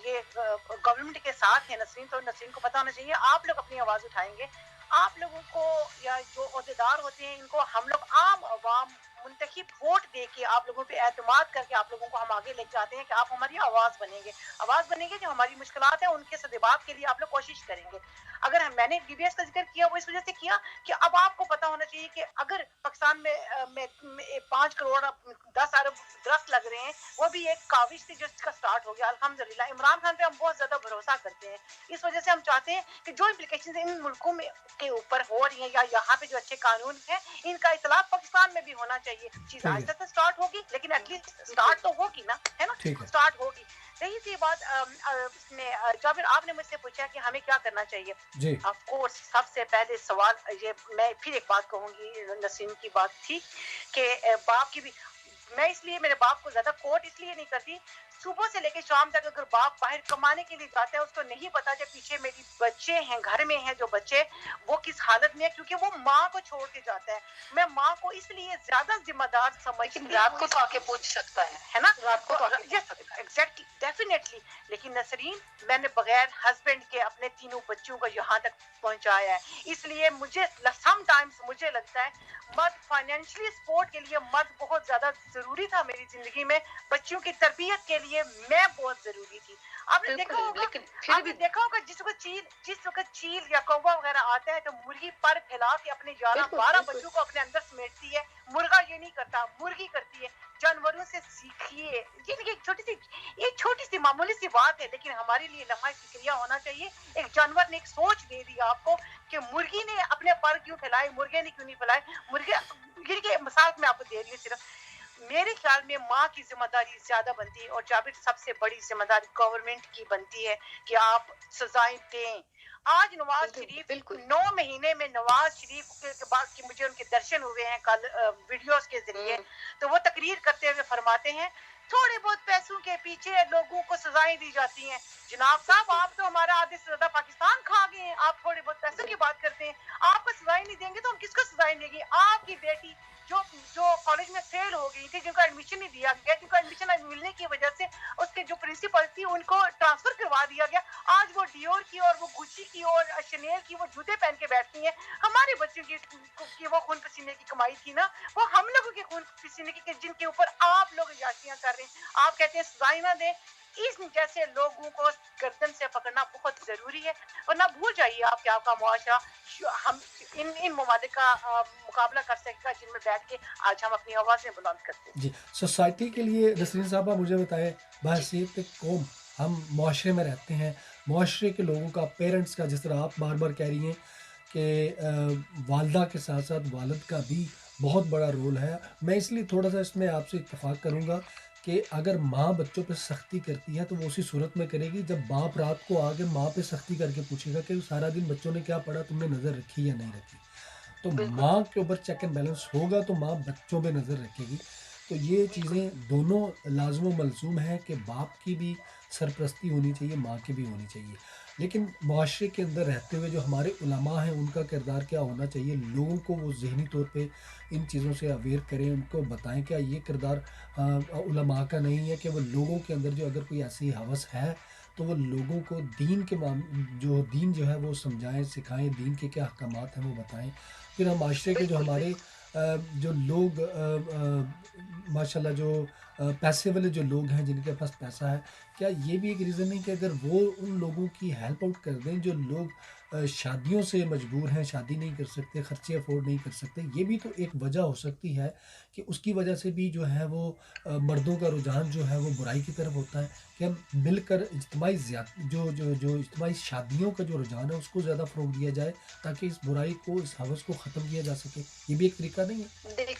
ये गवर्नमेंट के साथ है नसरीन, तो नसरीन को पता होना चाहिए। आप लोग अपनी आवाज उठाएंगे, आप लोगों को या जो ओहदेदार होते हैं इनको हम लोग आम आवाम मुंतखब वोट दे के आप लोगों पे एतमाद करके आप लोगों को हम आगे लेके जाते हैं कि आप हमारी आवाज बनेंगे, जो हमारी मुश्किलात है उनके सदबाब के लिए आप लोग कोशिश करेंगे। अगर मैंने डीबीएस का जिक्र किया वो इस वजह से किया कि अब आपको पता होना चाहिए कि अगर पाकिस्तान में 5 करोड़ 10 अरब दरख्त लग रहे हैं, वो भी एक काविश थी जिसका स्टार्ट हो गया अल्हम्दुलिल्लाह। इमरान खान पे हम बहुत ज्यादा भरोसा करते हैं, इस वजह से हम चाहते हैं कि जो इम्प्लीकेशन इन मुल्कों में के ऊपर हो रही है या यहाँ पे जो अच्छे कानून है, इनका इतलाफ पाकिस्तान में भी होना चाहिए। चीज आज तक स्टार्ट होगी, लेकिन एटलीस्ट स्टार्ट तो होगी ना, है ना? स्टार्ट होगी। रही सी बात, जाबिर आपने मुझसे पूछा कि हमें क्या करना चाहिए। ऑफ कोर्स सबसे पहले सवाल ये, मैं फिर एक बात कहूंगी, नसीम की बात थी कि बाप की भी, मैं इसलिए मेरे बाप को ज्यादा कोट इसलिए नहीं करती, सुबह से लेकर शाम तक अगर बाप बाहर कमाने के लिए जाता है, उसको नहीं पता जब पीछे मेरी बच्चे हैं, घर में हैं जो बच्चे, वो किस हालत में है, क्योंकि वो माँ को छोड़ के जाता है। मैं माँ को इसलिए ज्यादा जिम्मेदार समझती हूँ। रात को तो आके पूछ सकता है ना? रात को तो एग्जैक्टली, डेफिनेटली ڈیفینیٹلی. لیکن نسرین میں نے بغیر ہسبینڈ کے اپنے تینوں بچوں کو یہاں تک پہنچایا ہے. اس لیے مجھے سم ٹائمز مجھے لگتا ہے مرد فائنینشلی سپورٹ کے لیے مرد بہت زیادہ ضروری تھا میری زندگی میں. بچوں کی تربیت کے لیے میں بہت ضروری تھی. آپ نے دیکھا ہوگا لیکن پھر آپ بھی نے دیکھا ہوگا جس وقت چیل یا کووا وغیرہ آتا ہے تو مرغی پر پھیلا کے اپنے 11-12 بچوں کو اپنے اندر سمیٹتی ہے. مرغا یہ نہیں کرتا, مرغی کرتی ہے. جانوروں سے سیکھیے. یہ چھوٹی سی معمولی سی بات ہے لیکن ہمارے لیے لمحہ فکریہ ہونا چاہیے. ایک جانور نے ایک سوچ دے دی آپ کو کہ مرغی نے اپنے پر کیوں پھیلائے, مرغے نے کیوں نہیں پھیلائے. مرغے کی مثال میں آپ کو دے رہی ہوں. صرف میرے خیال میں ماں کی ذمہ داری زیادہ بنتی ہے اور جابر سب سے بڑی ذمہ داری گورنمنٹ کی بنتی ہے کہ آپ سزائیں دیں. آج نواز شریف 9 مہینے میں نواز شریف کے بعد کی مجھے ان کے درشن ہوئے ہیں کل ویڈیوز کے ذریعے, تو وہ تقریر کرتے ہوئے فرماتے ہیں تھوڑے بہت پیسوں کے پیچھے لوگوں کو سزائیں دی جاتی ہیں. جناب صاحب آپ تو ہمارا آدھے سے زیادہ پاکستان کھا گئے ہیں, آپ تھوڑے بہت پیسوں کی بات کرتے ہیں. آپ کو سزائیں نہیں دیں گے تو ہم کس کو سزائیں دیں گے؟ آپ کی بیٹی جو کالج میں فیل ہو گئی تھی, جن کا ایڈمیشن نہیں دیا گیا, جن کا ایڈمیشن ملنے کی وجہ سے اس کے جو پرنسپل تھی ان کو ٹرانسفر کروا دیا گیا, آج وہ ڈیور کی اور وہ گچی کی اور شنیل کی وہ جوتے پہن کے بیٹھتی ہیں. ہمارے بچوں کی وہ خون پسینے کی کمائی تھی نا, وہ ہم لوگوں کے خون پسینے کی جن کے اوپر آپ لوگ عیاشیاں کر رہے ہیں. آپ کہتے ہیں سزائیں نہ دیں. اس جیسے لوگوں کو گردن سے پکڑنا بہت ضروری ہے, ورنہ بھول جائیے آپ کہ آپ کا معاشرہ ہم ان ممالک کا مقابلہ کر سکے گا جن میں بیٹھ کے آج ہم اپنی آوازیں بلند کرتے ہیں. جی, سوسائٹی کے لیے نسرین صاحبہ مجھے بتائیں, بحیثیت قوم ہم معاشرے میں رہتے ہیں, معاشرے کے لوگوں کا, پیرنٹس کا, جس طرح آپ بار بار کہہ رہی ہیں کہ والدہ کے ساتھ ساتھ والد کا بھی بہت بڑا رول ہے. میں اس لیے تھوڑا سا اس میں آپ سے اتفاق کروں گا کہ اگر ماں بچوں پہ سختی کرتی ہے تو وہ اسی صورت میں کرے گی جب باپ رات کو آگے ماں پہ سختی کر کے پوچھے گا کہ سارا دن بچوں نے کیا پڑھا, تم نے نظر رکھی یا نہیں رکھی. تو ماں کے اوپر چیک اینڈ بیلنس ہوگا تو ماں بچوں پہ نظر رکھے گی. تو یہ چیزیں دونوں لازم و ملزوم ہیں کہ باپ کی بھی سرپرستی ہونی چاہیے, ماں کی بھی ہونی چاہیے. لیکن معاشرے کے اندر رہتے ہوئے جو ہمارے علماء ہیں ان کا کردار کیا ہونا چاہیے, لوگوں کو وہ ذہنی طور پہ ان چیزوں سے اویئر کریں, ان کو بتائیں کہ یہ کردار علماء کا نہیں ہے کہ وہ لوگوں کے اندر جو اگر کوئی ایسی ہوس ہے تو وہ لوگوں کو دین کے دین جو ہے وہ سمجھائیں, سکھائیں, دین کے کیا احکامات ہیں وہ بتائیں. پھر ہم معاشرے کے جو ہمارے جو لوگ ماشاءاللہ جو پیسے والے جو لوگ ہیں جن کے پاس پیسہ ہے, کیا یہ بھی ایک ریزن ہے کہ اگر وہ ان لوگوں کی ہیلپ آؤٹ کر دیں جو لوگ شادیوں سے مجبور ہیں, شادی نہیں کر سکتے, خرچے افورڈ نہیں کر سکتے, یہ بھی تو ایک وجہ ہو سکتی ہے کہ اس کی وجہ سے بھی جو ہے وہ مردوں کا رجحان جو ہے وہ برائی کی طرف ہوتا ہے کہ ہم مل کر اجتماعی جو اجتماعی شادیوں کا جو رجحان ہے اس کو زیادہ فروغ دیا جائے تاکہ اس برائی کو, اس ہوس کو ختم کیا جا سکے. یہ بھی ایک طریقہ نہیں ہے؟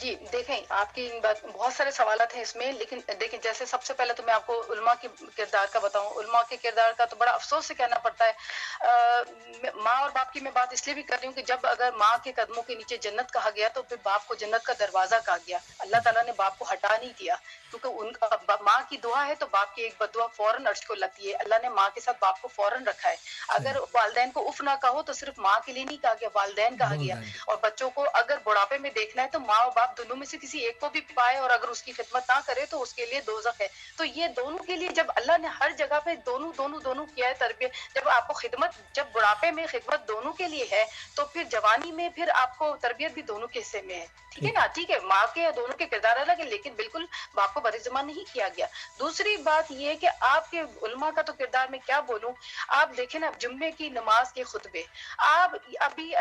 جی دیکھیں, آپ کی بہت سارے سوالات ہیں اس میں, لیکن دیکھیں جیسے سب سے پہلے تو میں آپ کو علماء کے کردار کا بتاؤں. علماء کے کردار کا تو بڑا افسوس سے کہنا پڑتا ہے. ماں اور باپ کی میں بات اس لیے بھی کر رہی ہوں کہ جب اگر ماں کے قدموں کے نیچے جنت کہا گیا تو پھر باپ کو جنت کا دروازہ کہا گیا. اللہ تعالیٰ نے باپ کو ہٹا نہیں دیا کیونکہ ان کا ماں کی دعا ہے تو باپ کی ایک بدعا فوراً عرش کو لگتی ہے. اللہ نے ماں کے ساتھ باپ کو فوراً رکھا ہے. اگر والدین کو اف نہ کہو تو صرف ماں کے لیے نہیں کہا گیا, والدین کہا گیا. اور بچوں کو اگر بڑھاپے میں دیکھنا ہے تو ماں اور باپ دونوں میں سے کسی ایک کو بھی پائے اور اگر اس کی خدمت نہ کرے تو اس کے لیے دوزخ ہے. تو یہ دونوں کے لیے جب اللہ نے ہر جگہ پہ دونوں کیا ہے تربیت, جب آپ کو خدمت, جب بڑھاپے میں خدمت دونوں کے لیے ہے تو پھر جوانی میں پھر آپ کو تربیت بھی دونوں کے حصے میں ہے. ٹھیک ہے نا, ٹھیک ہے, ماں کے دونوں کے کردار الگ ہے لیکن بالکل باپ کو برزماں نہیں کیا گیا. دوسری بات یہ کہ آپ کے علماء کا تو کردار میں کیا بولوں. آپ دیکھیں نا جمعے کی نماز کے خطبے, آپ ابھی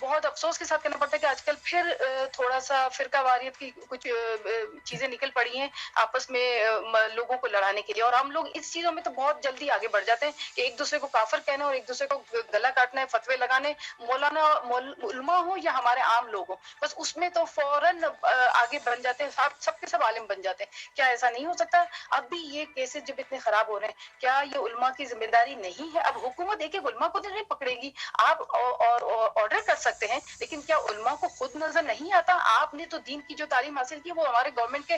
بہت افسوس کے ساتھ کہنا پڑتا ہے کہ آج کل پھر تھوڑا سا فرقہ واریت کی کچھ چیزیں نکل پڑی ہیں آپس میں لوگوں کو لڑانے کے لیے, اور ہم لوگ اس چیزوں میں تو بہت جلدی آگے بڑھ جاتے ہیں کہ ایک دوسرے کو کافر کہنا اور ایک دوسرے کو گلا کاٹنا ہے, فتوے لگانے, مولانا علماء ہوں یا ہمارے عام لوگ ہوں, بس اس میں تو فوراً آگے بن جاتے ہیں, سب کے سب عالم بن جاتے ہیں. کیا ایسا نہیں ہو سکتا؟ اب بھی یہ کیسز جب اتنے خراب ہو رہے ہیں, کیا یہ علماء کی ذمہ داری نہیں ہے؟ اب حکومت ایک ایک علماء کو تو نہیں پکڑے گی, آپ آرڈر کر سکتے सकते हैं, लेकिन क्या उलमा को खुद नजर नहीं आता? आपने तो दीन की जो तालीम हासिल की वो हमारे गवर्नमेंट के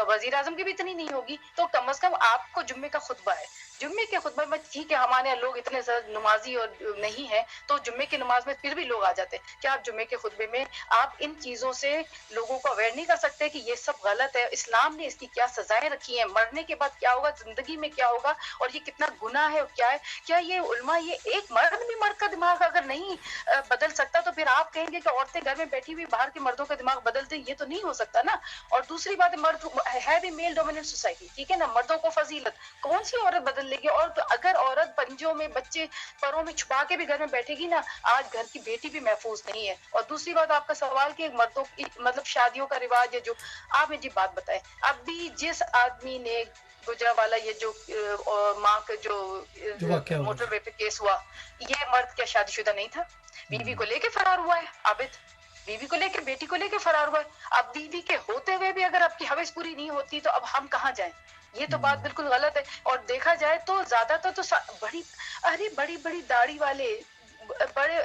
वजीर आजम की भी इतनी नहीं होगी, तो कम अज कम आपको जुम्मे का खुतबा है, जुम्मे के खुतबे में ठीक है हमारे यहाँ लोग इतने नमाजी और नहीं है, तो जुम्मे की नमाज में फिर भी लोग आ जाते हैं, क्या आप जुम्मे के खुतबे में आप इन चीज़ों से लोगों को अवेयर नहीं कर सकते कि ये सब गलत है, इस्लाम ने इसकी क्या सजाएं रखी हैं, मरने के बाद क्या होगा, जिंदगी में क्या होगा, और ये कितना गुनाह है और क्या है? क्या ये उलमा, ये एक मर्द भी मर्द का दिमाग अगर नहीं बदल सकता, तो फिर आप कहेंगे कि औरतें घर में बैठी हुई बाहर के मर्दों का दिमाग बदल दें? ये तो नहीं हो सकता ना। और दूसरी बात है, मर्द है भी मेल डोमिनेंट सोसाइटी, ठीक है ना, मर्दों को फजीलत, कौन सी औरत बदल लेगी? और तो अगर औरत पंजों में बच्चे परों में छुपा के भी घर में बैठेगी ना, आज घर की बेटी भी महफूज नहीं है। और दूसरी बात आपका सवाल कि मर्दों की मतलब शादियों का रिवाज है, जो आप मुझे बात बताएं, अभी जिस आदमी ने गुजरावाला ये जो माँ का जो मोटरवे पे केस हुआ, ये मर्द क्या शादीशुदा नहीं था? बीवी को लेके फरार हुआ है आबिद, बीवी को लेके, बेटी को लेके फरार हुआ है। अब बीवी के होते हुए भी अगर आपकी हवस पूरी नहीं होती तो अब हम कहाँ जाएं? ये तो बात बिल्कुल गलत है। और देखा जाए तो ज्यादातर तो बड़ी बड़ी दाढ़ी वाले, बड़े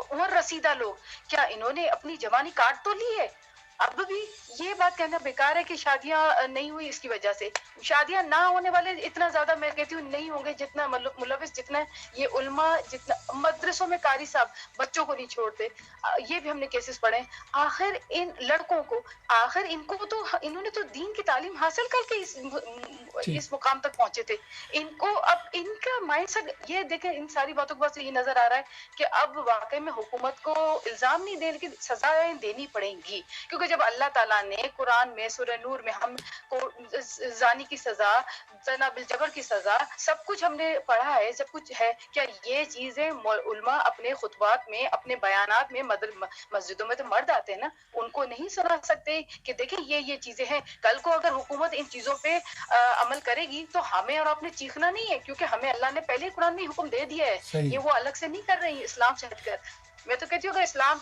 उम्र रसीदा लोग, क्या इन्होंने अपनी जवानी काट तो ली है? अब भी ये बात कहना बेकार है कि शादियां नहीं हुई इसकी वजह से। शादियां ना होने वाले इतना ज्यादा मैं कहती हूँ नहीं होंगे जितना मुलविस, जितना ये उल्मा, जितना मदरसों में कारी साहब बच्चों को नहीं छोड़ते, ये भी हमने केसेस पढ़े। आखिर इन लड़कों को, आखिर इनको तो, इन्होंने तो दीन की तालीम हासिल करके इस मुकाम तक पहुंचे थे। इनको अब इनका माइंडसेट ये देखें, इन सारी बातों के बाद ये नजर आ रहा है कि अब वाकई में हुकूमत को इल्जाम नहीं दे, लेकिन सजाएं देनी पड़ेंगी। क्योंकि जब अल्लाह ताला ने कुरान में सूरह नूर में हमको जानी की सजा, जना बिल जबर की सजा, सब कुछ हमने पढ़ा है, सब कुछ है, क्या ये चीजें उलमा अपने खुतबात में, अपने बयानात में, मस्जिदों में तो मर्द आते हैं ना, उनको नहीं सुना सकते कि देखें ये चीजें हैं? कल को अगर हुकूमत इन चीजों पे अमल करेगी तो हमें और आपने चीखना नहीं है, क्योंकि हमें अल्लाह ने पहले कुरान में हुक्म दे दिया है, ये वो अलग से नहीं कर रही है इस्लाम से हटकर। मैं तो कहती हूँ अगर इस्लाम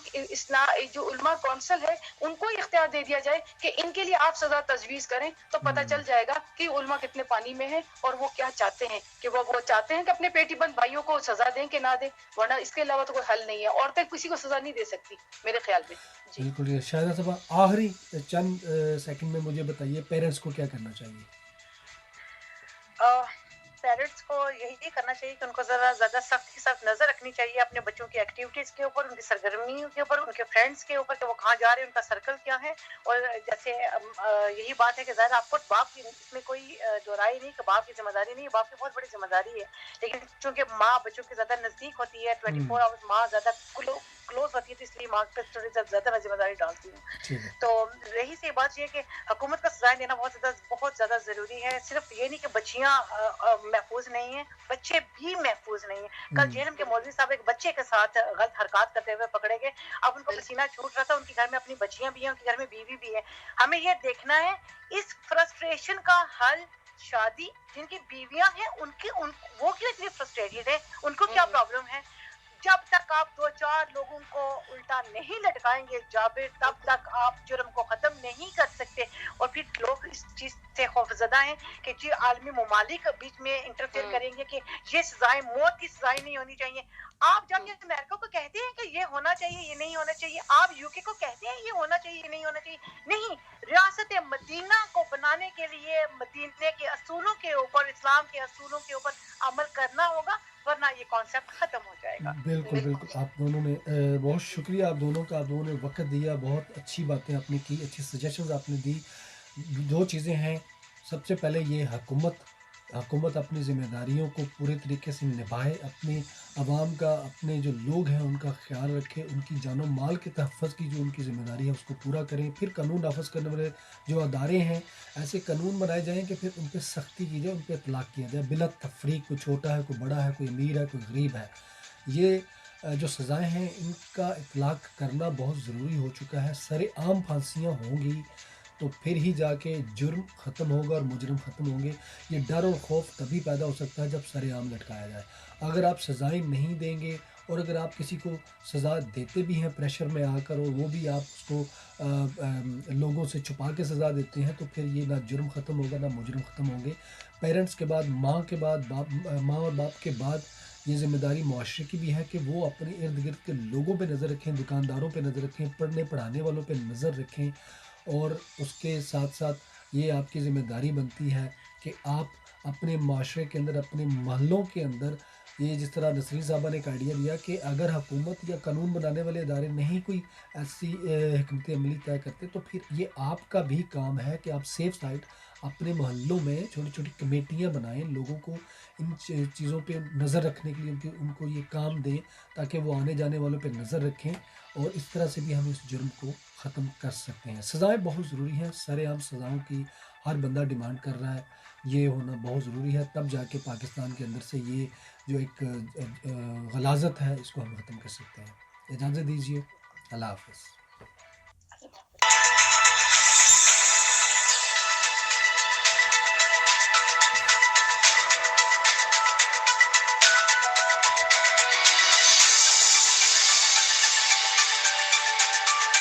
जो उलमा कौंसिल है उनको इख्तियार दे दिया जाए कि इनके लिए आप सजा तजवीज करें, तो पता चल जाएगा कि उलमा कितने पानी में है और वो क्या चाहते हैं, कि वो चाहते हैं कि अपने पेटीबंद भाइयों को सजा दें कि ना दें, वरना इसके अलावा तो कोई हल नहीं है। औरतें किसी को सजा नहीं दे सकती मेरे ख्याल में। बिल्कुल। शायद साहब आखिरी चंद सेकंड में मुझे बताइए, पेरेंट्स को क्या करना चाहिए? पेरेंट्स को यही करना चाहिए कि उनको ज़रा ज़्यादा सख्त के साथ नज़र रखनी चाहिए अपने बच्चों की एक्टिविटीज़ के ऊपर, उनकी सरगर्मियों के ऊपर, उनके फ्रेंड्स के ऊपर कि वो कहाँ जा रहे हैं, उनका सर्कल क्या है। और जैसे यही बात है कि ज़रा आपको बाप की, इसमें कोई दोराई नहीं कि बाप की जिम्मेदारी नहीं है, बाप की बहुत बड़ी जिम्मेदारी है, लेकिन चूँकि माँ बच्चों के ज़्यादा नज़दीक होती है, 24 आवर्स माँ ज़्यादा क्लोज होती है, तो इसलिए माँ पे थोड़ी ज़्यादा मैं जिम्मेदारी डालती हूँ। तो रही सी बात ये कि हुकूमत का सजाएं देना बहुत ज़्यादा ज़रूरी है। सिर्फ ये नहीं कि बच्चियाँ महफूज नहीं है, बच्चे भी महफूज नहीं है। कल जेएनएम के मौलवी साहब एक बच्चे के साथ गलत हरकत करते हुए पकड़े गए, अब उनको पसीना छूट रहा था, उनके घर में अपनी बच्चियां भी हैं, उनके घर में बीवी भी है। हमें ये देखना है इस फ्रस्ट्रेशन का हल, शादी जिनकी बीवियां हैं वो क्यों इतनी फ्रस्ट्रेटेड है, उनको क्या प्रॉब्लम है? जब तक आप 2-4 लोगों को उल्टा नहीं लटकाएंगे जाबिर, तब तक आप जुर्म को खत्म नहीं कर सकते। और फिर लोग इस चीज से खौफजदा हैं कि जी आलमी ममालिक बीच में इंटरफेयर करेंगे कि ये सजाएं, मौत की सजाएं नहीं होनी चाहिए। आप जाके अमेरिका को कहते हैं कि ये होना चाहिए, ये नहीं होना चाहिए, आप यूके को कहते हैं ये होना चाहिए, ये नहीं होना चाहिए। नहीं, रियासत मदीना को बनाने के लिए मदीने के असूलों के ऊपर, इस्लाम के असूलों के ऊपर अमल करना होगा, वरना ये कॉन्सेप्ट खत्म हो जाएगा। बिल्कुल। आप दोनों ने बहुत शुक्रिया आप दोनों का, आप दोनों ने वक्त दिया, बहुत अच्छी बातें आपने की, अच्छी सजेशंस आपने दी। दो चीज़ें हैं, सबसे पहले ये हुकूमत अपनी ज़िम्मेदारियों को पूरे तरीके से निभाए, अपने आवाम का, अपने जो लोग हैं उनका ख्याल रखें, उनकी जानो माल के तहफ़्फ़ुज़ की जो उनकी ज़िम्मेदारी है उसको पूरा करें। फिर कानून नाफिज़ करने वाले जो अदारे हैं, ऐसे कानून बनाए जाएँ कि फिर उन पर सख्ती की जाए, उन पर इतलाक़ किया जाए बिला तफ़रीक़। कोई छोटा है, कोई बड़ा है, कोई अमीर है, कोई गरीब है। ये जो सज़ाएँ हैं इनका इतलाक़ करना बहुत ज़रूरी हो चुका है। सरेआम फांसियाँ होंगी तो फिर ही जाके जुर्म ख़त्म होगा और मुजरिम ख़त्म होंगे। ये डर और खौफ तभी पैदा हो सकता है जब सरेआम लटकाया जाए। अगर आप सज़ाएँ नहीं देंगे और अगर आप किसी को सज़ा देते भी हैं प्रेशर में आकर, और वो भी आप उसको लोगों से छुपा के सज़ा देते हैं, तो फिर ये ना जुर्म ख़त्म होगा ना मुजरिम ख़त्म होंगे। पेरेंट्स के बाद माँ के बाद माँ और बाप के बाद یہ ذمہ داری معاشرے کی بھی ہے کہ وہ اپنے ارد گرد کے لوگوں پہ نظر رکھیں، دکانداروں پہ نظر رکھیں، پڑھنے پڑھانے والوں پہ نظر رکھیں، اور اس کے ساتھ ساتھ یہ آپ کی ذمہ داری بنتی ہے کہ آپ اپنے معاشرے کے اندر، اپنے محلوں کے اندر، یہ جس طرح نسرین صاحبہ نے ایک آئیڈیا دیا کہ اگر حکومت یا قانون بنانے والے ادارے نہیں کوئی ایسی حکمت عملی طے کرتے، تو پھر یہ آپ کا بھی کام ہے کہ آپ سیف سائٹ اپنے محلوں میں چھوٹی چھوٹی کمیٹیاں بنائیں، لوگوں کو ان چیزوں پہ نظر رکھنے کے لیے ان کو یہ کام دیں تاکہ وہ آنے جانے والوں پہ نظر رکھیں، اور اس طرح سے بھی ہم اس جرم کو ختم کر سکتے ہیں۔ سزائیں بہت ضروری ہیں، سر عام سزاؤں کی ہر بندہ ڈیمانڈ کر رہا ہے، یہ ہونا بہت ضروری ہے، تب جا کے پاکستان کے اندر سے یہ جو ایک غلاظت ہے اس کو ہم ختم کر سکتے ہیں۔ اجازت دیجیے، اللہ حافظ۔